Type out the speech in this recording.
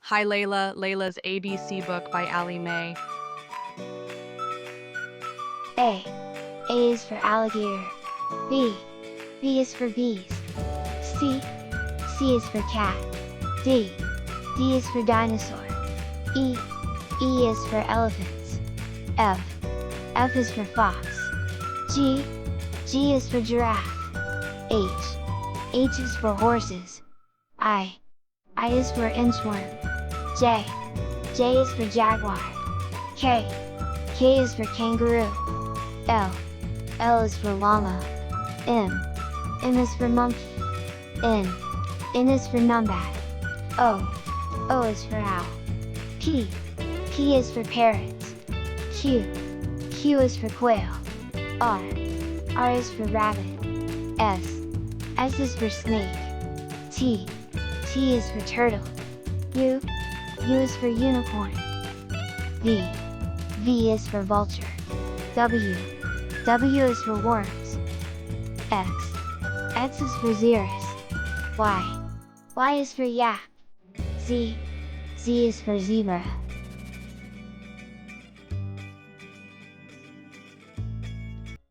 Hi Layla, Layla's ABC book by Ali May. A. A is for alligator. B. B is for bees. C. C is for cat. D. D is for dinosaur. E. E is for elephants. F. F is for fox. G. G is for giraffe. H. H is for horses. I. I is for inchworm. J. J is for jaguar. K. K is for kangaroo. L. L is for llama. M. M is for monkey. N. N is for numbat. O. O is for owl. P. P is for parrots. Q. Q is for quail. R. R is for rabbit. S. S is for snake. T. T is for turtle. U. U is for unicorn. V. V is for vulture. W. W is for worms. X. X is for xerus. Y. Y is for yak. Z. Z is for zebra.